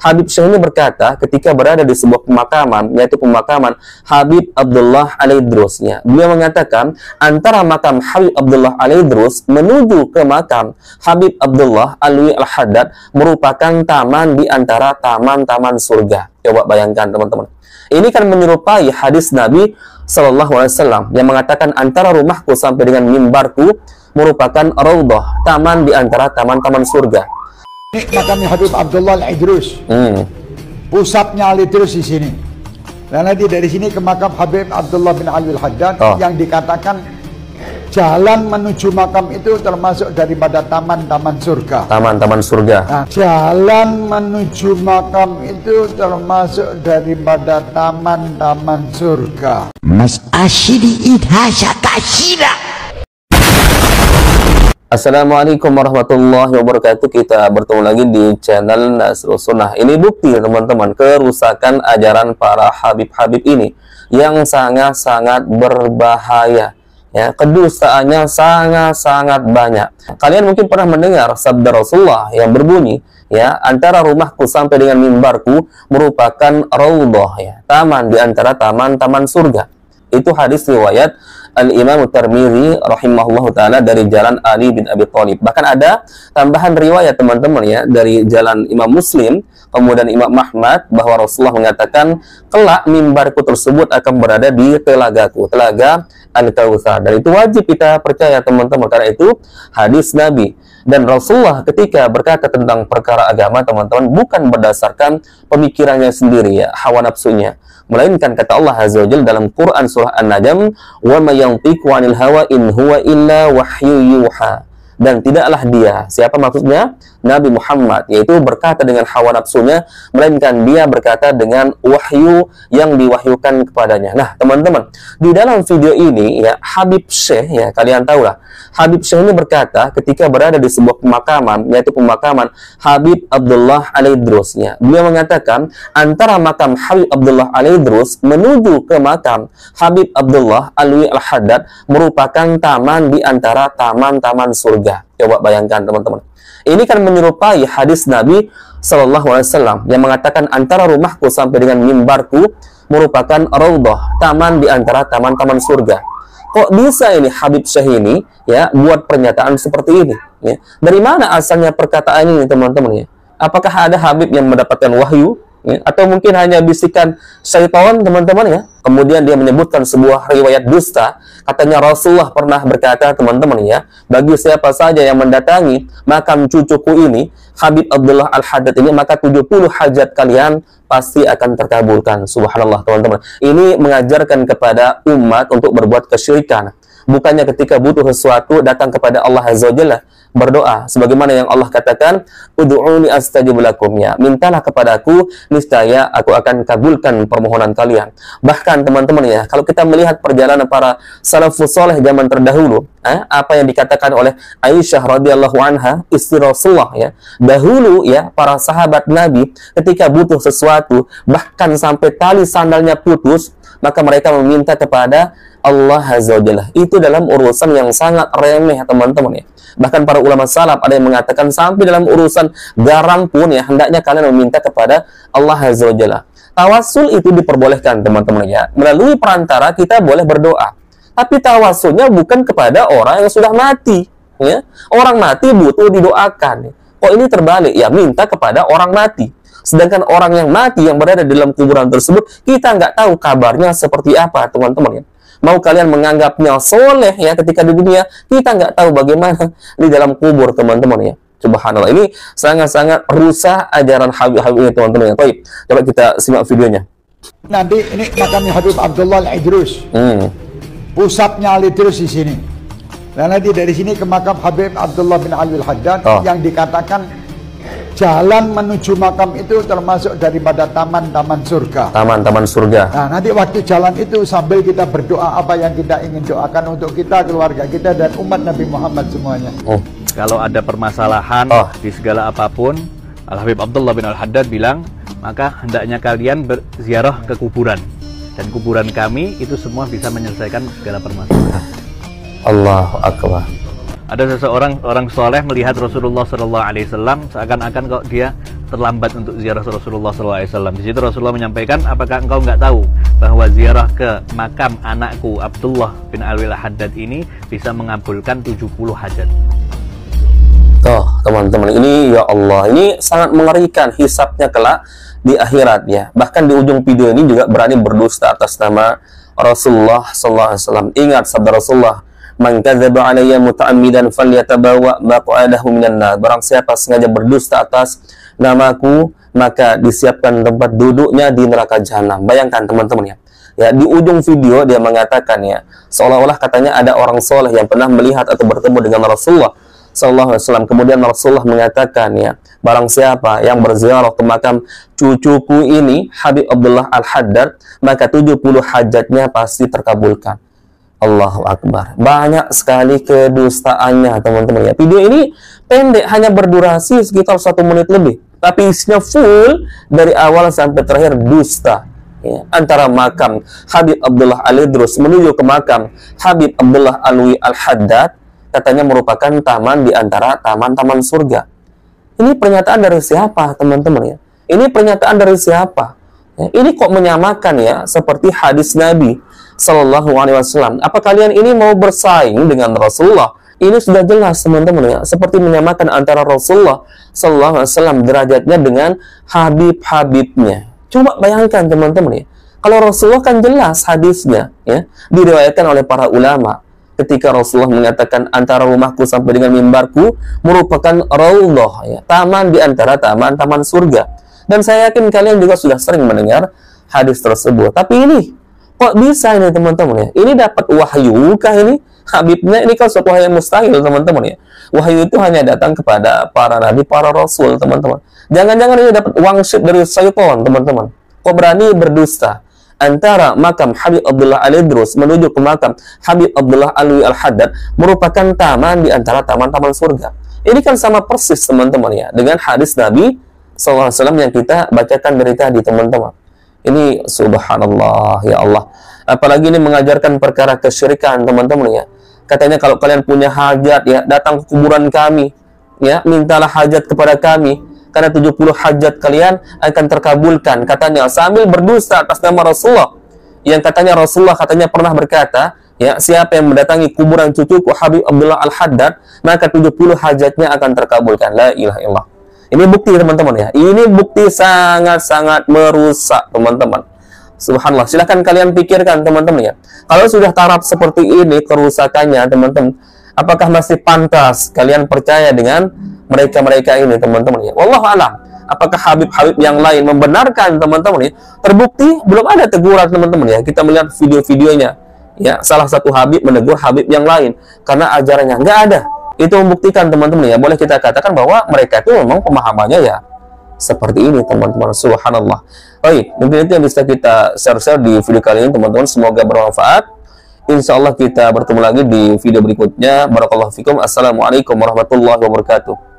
Habib Syekh ini berkata ketika berada di sebuah pemakaman, yaitu pemakaman Habib Abdullah Al-Idrus, ya. Beliau mengatakan antara makam Habib Abdullah Al-Idrus menuju ke makam Habib Abdullah Alwi Al-Haddad merupakan taman di antara taman-taman surga. Coba bayangkan teman-teman. Ini kan menyerupai hadis Nabi SAW yang mengatakan antara rumahku sampai dengan mimbarku merupakan raudhah, taman di antara taman-taman surga. Ini makamnya Habib Abdullah Al-Idrus. Pusatnya Al-Idrus di sini. Dan nanti dari sini ke makam Habib Abdullah bin Alwi Al-Haddad yang dikatakan jalan menuju makam itu termasuk daripada taman-taman surga. Taman-taman surga. Nah, jalan menuju makam itu termasuk daripada taman-taman surga. Mas Ashidi Idhasha Kashira. Assalamualaikum warahmatullahi wabarakatuh. Kita bertemu lagi di channel Nasrul Sunnah. Ini bukti teman-teman kerusakan ajaran para habib-habib ini yang sangat-sangat berbahaya. Ya, kedustaannya sangat-sangat banyak. Kalian mungkin pernah mendengar sabda Rasulullah yang berbunyi, ya, antara rumahku sampai dengan mimbarku merupakan raudhah, ya, taman di antara taman-taman surga. Itu hadis riwayat Al-Imam Tirmidzi rahimahullahu taala dari jalan Ali bin Abi Thalib. Bahkan ada tambahan riwayat teman-teman, ya, dari jalan Imam Muslim, kemudian Imam Ahmad, bahwa Rasulullah mengatakan kelak mimbarku tersebut akan berada di telagaku, telaga Al-Kautsar. Dan itu wajib kita percaya teman-teman, karena itu hadis Nabi. Dan Rasulullah ketika berkata tentang perkara agama teman-teman bukan berdasarkan pemikirannya sendiri, ya, hawa nafsunya, melainkan kata Allah Azza wa Jalla dalam Quran surah An-Najm, wa may yantiqu 'anil hawa in huwa illa wahyu yuha. Dan tidaklah dia, siapa maksudnya? Nabi Muhammad, yaitu berkata dengan hawa nafsunya, melainkan dia berkata dengan wahyu yang diwahyukan kepadanya. Nah, teman-teman, di dalam video ini, ya, Habib Syekh, ya, kalian tahulah, Habib Syekh ini berkata ketika berada di sebuah pemakaman, yaitu pemakaman Habib Abdullah Al-Idrus, ya. Beliau mengatakan antara makam Habib Abdullah Al-Idrus menuju ke makam Habib Abdullah Alwi Al-Haddad merupakan taman di antara taman-taman surga. Coba bayangkan teman-teman. Ini kan menyerupai hadis Nabi SAW yang mengatakan antara rumahku sampai dengan mimbarku merupakan raudhah, taman di antara taman-taman surga. Kok bisa ini Habib Syekh ini, ya, buat pernyataan seperti ini, ya? Dari mana asalnya perkataan ini teman-teman, ya? Apakah ada Habib yang mendapatkan wahyu, ya? Atau mungkin hanya bisikan syaitan teman-teman, ya? Kemudian dia menyebutkan sebuah riwayat dusta. Katanya Rasulullah pernah berkata teman-teman, ya, bagi siapa saja yang mendatangi makam cucuku ini Habib Abdullah Al-Haddad ini, maka 70 hajat kalian pasti akan terkabulkan. Subhanallah teman-teman. Ini mengajarkan kepada umat untuk berbuat kesyirikan. Bukannya ketika butuh sesuatu datang kepada Allah Azza wa Jalla berdoa, sebagaimana yang Allah katakan, ud'uni astajib lakum, ya, mintalah kepadaku niscaya aku akan kabulkan permohonan kalian. Bahkan teman-teman, ya, kalau kita melihat perjalanan para salafus saleh zaman terdahulu, apa yang dikatakan oleh Aisyah radhiyallahu anha, istri Rasulullah, ya, dahulu, ya, para sahabat Nabi ketika butuh sesuatu, bahkan sampai tali sandalnya putus, maka mereka meminta kepada Allah Azza wa Jalla. Itu dalam urusan yang sangat remeh teman-teman, ya. Bahkan para ulama salaf ada yang mengatakan sampai dalam urusan garam pun, ya, hendaknya kalian meminta kepada Allah Azza wa Jalla. Tawasul itu diperbolehkan teman-teman, ya. Melalui perantara kita boleh berdoa. Tapi tawasulnya bukan kepada orang yang sudah mati, ya. Orang mati butuh didoakan. Kok ini terbalik, ya, minta kepada orang mati. Sedangkan orang yang mati yang berada di dalam kuburan tersebut, kita nggak tahu kabarnya seperti apa teman-teman, ya. Mau kalian menganggapnya soleh, ya, ketika di dunia, kita nggak tahu bagaimana di dalam kubur teman-teman, ya. Subhanallah, ini sangat-sangat rusak ajaran Habib-Habib ini teman-teman, ya. Baik, coba kita simak videonya. Nanti ini makamnya Habib Abdullah Al-Idrus. Pusatnya Al-Idrus di sini. Dan nanti dari sini ke makam Habib Abdullah bin Alwi Al-Haddad yang dikatakan jalan menuju makam itu termasuk daripada taman-taman surga. Taman-taman surga. Nah, nanti waktu jalan itu sambil kita berdoa apa yang kita ingin doakan untuk kita, keluarga kita, dan umat Nabi Muhammad semuanya. Kalau ada permasalahan di segala apapun, Al-Habib Abdullah bin Al-Haddad bilang, maka hendaknya kalian berziarah ke kuburan. Dan kuburan kami itu semua bisa menyelesaikan segala permasalahan. Allahu Akbar. Ada seseorang, orang soleh melihat Rasulullah SAW seakan-akan kok dia terlambat untuk ziarah Rasulullah SAW. Di situ Rasulullah menyampaikan, apakah engkau nggak tahu bahwa ziarah ke makam anakku Abdullah bin Alwi Al-Haddad ini bisa mengabulkan 70 hajat. Tuh teman-teman, ini ya Allah, ini sangat mengerikan hisabnya kelak di akhirat ya. Bahkan di ujung video ini juga berani berdusta atas nama Rasulullah SAW. Ingat sabda Rasulullah, "Man kadzdzaba alayya muta'ammidan falyatabawa maq'adahu minan nar." Barang siapa sengaja berdusta atas namaku, maka disiapkan tempat duduknya di neraka jahanam. Bayangkan teman-teman ya. Ya, di ujung video dia mengatakan ya, seolah-olah katanya ada orang soleh yang pernah melihat atau bertemu dengan Rasulullah sallallahu alaihi wasallam. Kemudian Rasulullah mengatakan ya, barang siapa yang berziarah ke makam cucuku ini Habib Abdullah Al-Haddad, maka 70 hajatnya pasti terkabulkan. Allahu Akbar. Banyak sekali kedustaannya teman-teman ya. Video ini pendek, hanya berdurasi sekitar 1 menit lebih, tapi isinya full dari awal sampai terakhir dusta ya. Antara makam Habib Abdullah Al-Idrus menuju ke makam Habib Abdullah Alwi Al-Haddad katanya merupakan taman di antara taman-taman surga. Ini pernyataan dari siapa teman-teman ya? Ini pernyataan dari siapa ya? Ini kok menyamakan ya seperti hadis Nabi Sallallahu Alaihi Wasallam. Apa kalian ini mau bersaing dengan Rasulullah? Ini sudah jelas teman-teman ya, seperti menyamakan antara Rasulullah Sallallahu Alaihi Wasallam derajatnya dengan Habib-Habibnya. Coba bayangkan teman-teman ya, kalau Rasulullah kan jelas hadisnya ya, diriwayatkan oleh para ulama ketika Rasulullah mengatakan antara rumahku sampai dengan mimbarku merupakan raudhah ya, taman di antara taman-taman surga. Dan saya yakin kalian juga sudah sering mendengar hadis tersebut. Tapi ini kok bisa ini teman-teman ya? Ini dapat wahyu kah ini? Habibnya ini kan suatu hal yang mustahil teman-teman ya. Wahyu itu hanya datang kepada para nabi, para rasul teman-teman. Jangan-jangan ini dapat wangsit dari syaitan teman-teman. Kok berani berdusta? Antara makam Habib Abdullah Al-Idrus menuju ke makam Habib Abdullah Alwi Al-Haddad merupakan taman di antara taman-taman surga. Ini kan sama persis teman-teman ya dengan hadis Nabi SAW yang kita bacakan dari tadi teman-teman. Ini subhanallah ya Allah. Apalagi ini mengajarkan perkara kesyirikan teman-teman ya. Katanya kalau kalian punya hajat ya, datang ke kuburan kami ya, mintalah hajat kepada kami karena 70 hajat kalian akan terkabulkan katanya, sambil berdusta atas nama Rasulullah yang katanya Rasulullah katanya pernah berkata ya, siapa yang mendatangi kuburan cucuku Habib Abdullah Al-Haddad maka 70 hajatnya akan terkabulkan. La ilaha illallah. Ini bukti teman-teman ya. Ini bukti sangat-sangat merusak teman-teman. Subhanallah. Silahkan kalian pikirkan teman-teman ya. Kalau sudah taraf seperti ini kerusakannya teman-teman, apakah masih pantas kalian percaya dengan mereka-mereka ini teman-teman ya? Wallahu a'lam. Apakah Habib-Habib yang lain membenarkan teman-teman ya? Terbukti belum ada teguran teman-teman ya. Kita melihat video-videonya ya. Salah satu Habib menegur Habib yang lain karena ajarannya nggak ada. Itu membuktikan teman-teman ya, boleh kita katakan bahwa mereka itu memang pemahamannya ya seperti ini teman-teman. Subhanallah. Baik, mungkin itu yang bisa kita share-share di video kali ini teman-teman, semoga bermanfaat. Insya Allah kita bertemu lagi di video berikutnya. Barakallahu fikum. Assalamualaikum warahmatullahi wabarakatuh.